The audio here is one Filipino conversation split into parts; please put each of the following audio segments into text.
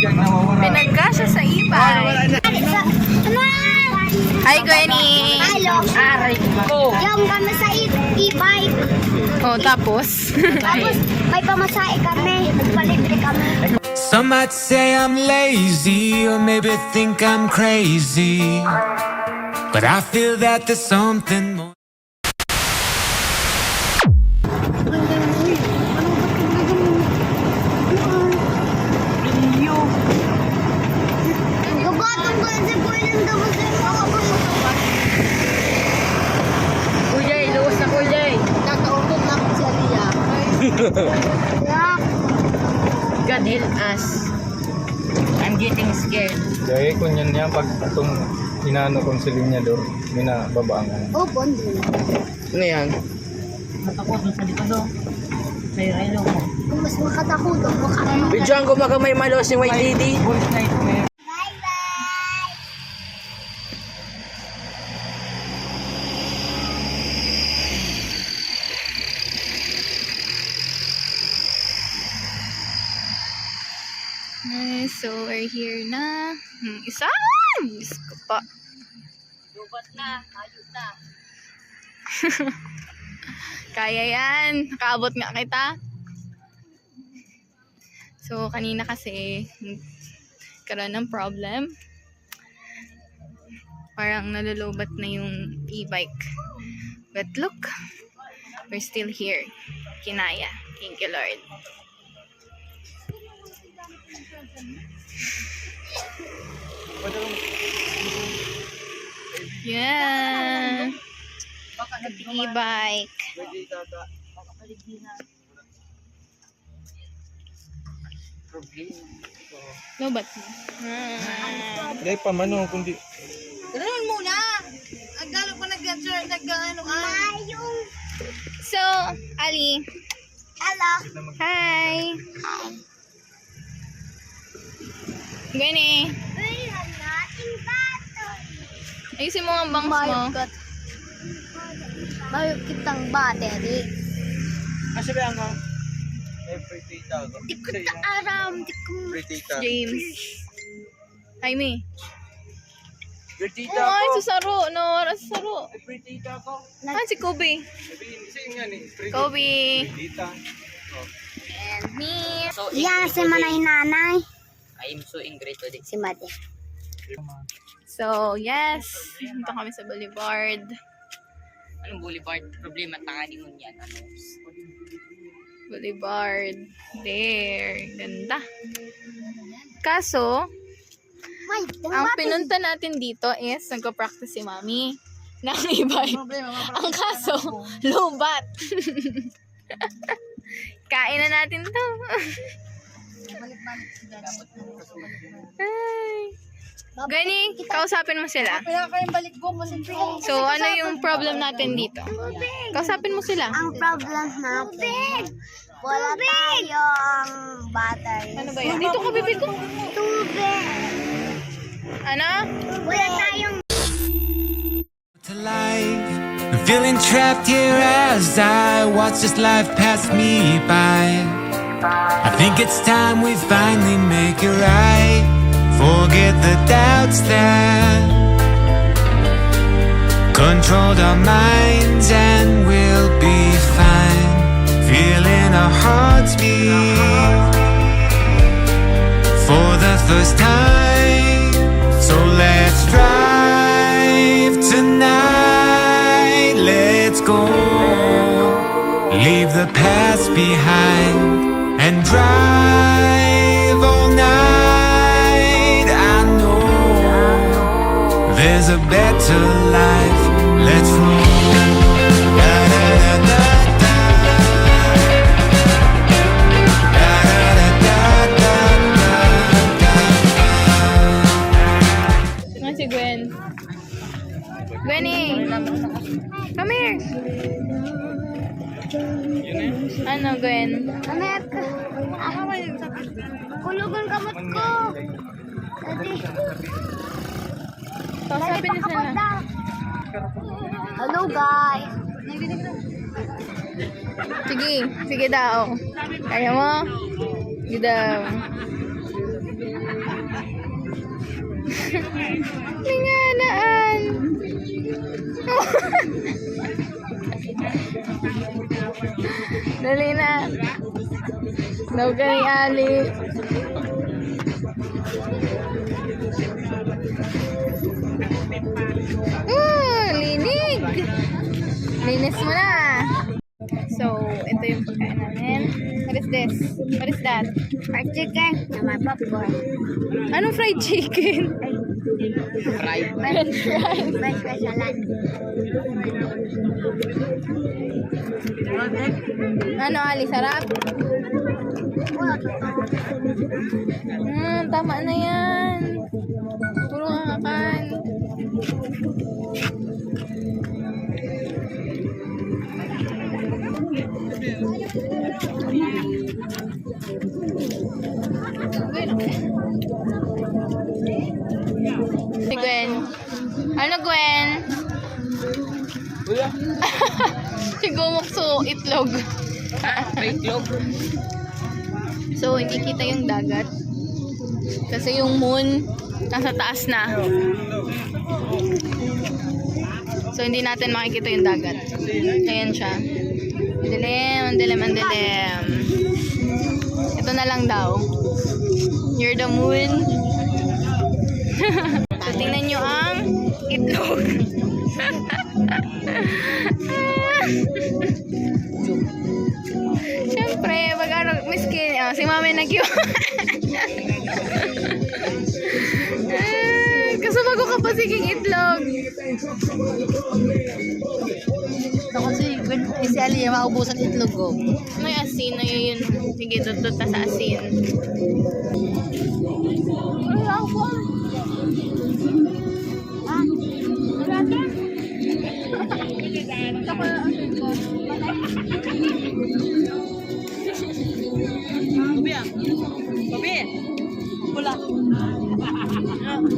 Pinagkasya sa e-bike. Hi, Gwenny! Hello! Aray ko! Yung kami sa e-bike. Oh, tapos? Tapos may pamasahe kami. Nagpalibre kami. Some might say I'm lazy or maybe think I'm crazy, but I feel that there's something more. Gubatong ko sa buwan ng gamot sa mga pamasahe. Kujay, luwas na Kujay! Nakaupot na ako sa liya. God help us. I'm getting scared. Dahil kung yan niya, pag itong inaano kong silinyador, minababaangan. Oh, bondo na. Ano yan? Matakot sa likado. May relo ko. Kung mas makatakot, baka Bidyoan ko magamay malos yung white lady. Bye-bye! So, we're here na. Isa! Diyos ko pa. Lubat na, ayos na. Kaya yan. Nakaabot nga kita. So, kanina kasi karoon ng problem. Parang nalulubat na yung e-bike. But look, we're still here. Kinaya. Thank you, Lord. Yeah. E-bike. Lobat mo. Dahil pa mano, kundi Ganun muna. Ang gano'n pa nag-ano So, Ali. Hello! Hi. Gani. Uy, nating bato! Ayusin mo ang bangs mo. Mayroon kitang battery. kasi ba ang every data ko. Di ko aram, di ko... Every data. James. Jaime. Every data Oh, ay, ko. susaro. No, oras susaro. Every data ko. Ah, si Kobe. Sabihin, sa'yo nga ni. Kobe. Data. And me. So, Yan si manay nanay. I'm so angry today. Si Mate. So, yes. Dito kami sa Boulevard. Anong boulevard? Problema, tanganin mo yan. Ano? Boulevard. There. Ganda. Kaso, May, ang pinunta natin dito is nagko-practice si Mami ng e-bike. Ang kaso, lubat. Kain na natin to. Ay. Gani, kausapin mo sila. So, ano yung problem natin dito? Kausapin mo sila. Ang problem natin, wala tayong battery. Ano ba yan? Dito ka, bibig ko. Tubig. Ano? Wala tayong To life, I'm feeling trapped here as I watch this life pass me by. I think it's time we finally make it right. Forget the doubts that controlled our minds, and we'll be fine. Feeling our hearts beat for the first time. So let's drive tonight. Let's go. Leave the past behind and drive all night. I know there's a better life. Let's roll. Da, da, da, da, da. Da, da, da, da, da, da, da. Ano si Gwen? Gwenny! Come here! Ano, Gwen? anak. Kulugan kamot ko. Dati. Kausapin niyo sila. Hello guys. Sige, sige daw. Kaya mo? Sige daw. Linganaan. Dali na. Daw ka ni Ali. Linig. Linis mo na. So, ito yung pagkain namin. What is this? What is that? Fried chicken na may popcorn. Anong fried chicken? Fried. French fries. French fries salad. Ano, Ali? Sarap? Tama na yan. Puro kakakan. Si Gwen. Ano, Gwen? Si Gumukso, itlog. Itlog. So, hindi kita yung dagat. Kasi yung moon, nasa taas na. So, hindi natin makikita yung dagat. Ayan siya. Ang dilim. Ito na lang daw. You're the moon. So, tingnan nyo ang itlog. Siyempre, miskin. Si mami nag-iwa. Kasama ko kapasiging itlog. Ako si Ali, maubusan itlog ko. May asin na yun. Sige, tutot na sa asin.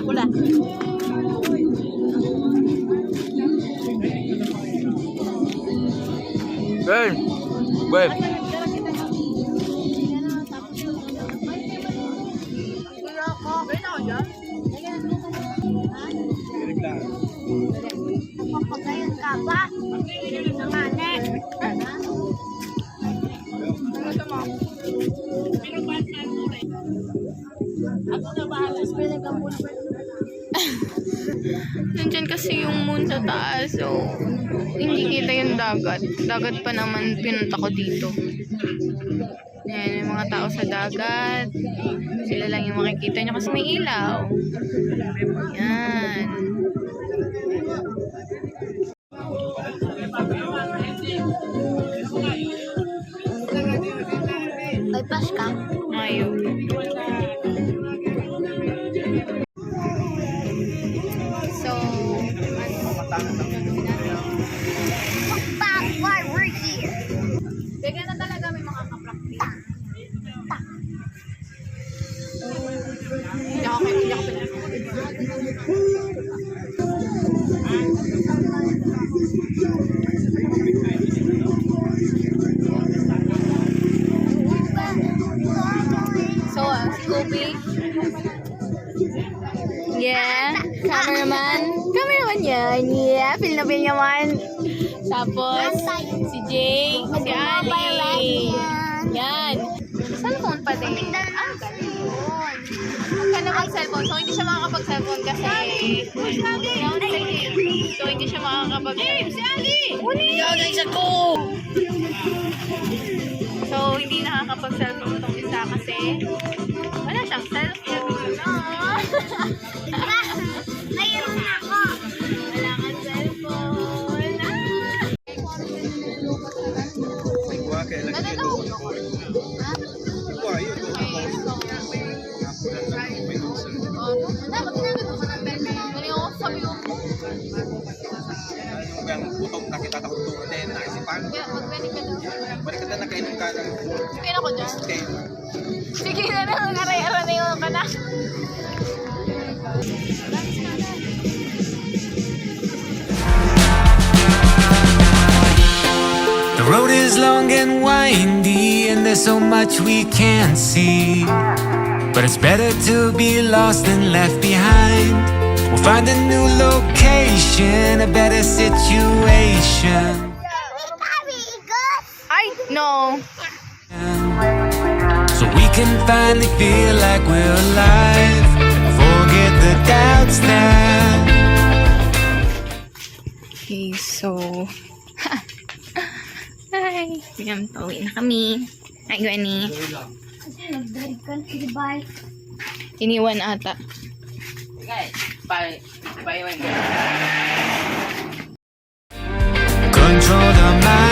Pula. Wait. Papagayon ka ba? Namane. Nandyan kasi yung moon sa taas. So, hindi kita yung dagat. Dagat pa naman pinunta ko dito. Yan, yung mga tao sa dagat. Sila lang yung makikita nyo kasi may ilaw. Yan. May pas ka? Ngayon. So, Back why we're here. bigyan na talaga may mga kapraktis. Hindi ako So, si Kobe. Yeah, cameraman. Cameraman yan. Yeah, feel na feel naman. Tapos, si Jay, si Ali. Yan. Cellphone pa din. Ah, galing. Huwag ka na mag-cellphone. So, hindi siya makakapag-cellphone kasi... So, hindi siya makakapag-cellphone. Si Ali! So, hindi nakakapag-cellphone itong isa kasi wala siyang cellphone. Mayroon ako. Wala kang cellphone. Dapat ginagawa ko ng bebe. Galing ako sabi ko. Putok na kita takot din naisipan. Kaya mag-balik ka daw. Balik ka na nakainom ka ng Sige na ko dyan. stay. Sige na lang. Aray-aray na yung ka na. The road is long and windy, and there's so much we can't see. but it's better to be lost than left behind. We'll find a new location, a better situation. Ay, no. So we can finally feel like we're alive. Forget the doubts now. Okay, so... Ay, yan, pauwi na kami. Ay, gani. Nagdarikan, bye. Iniwan ata. Control the mind.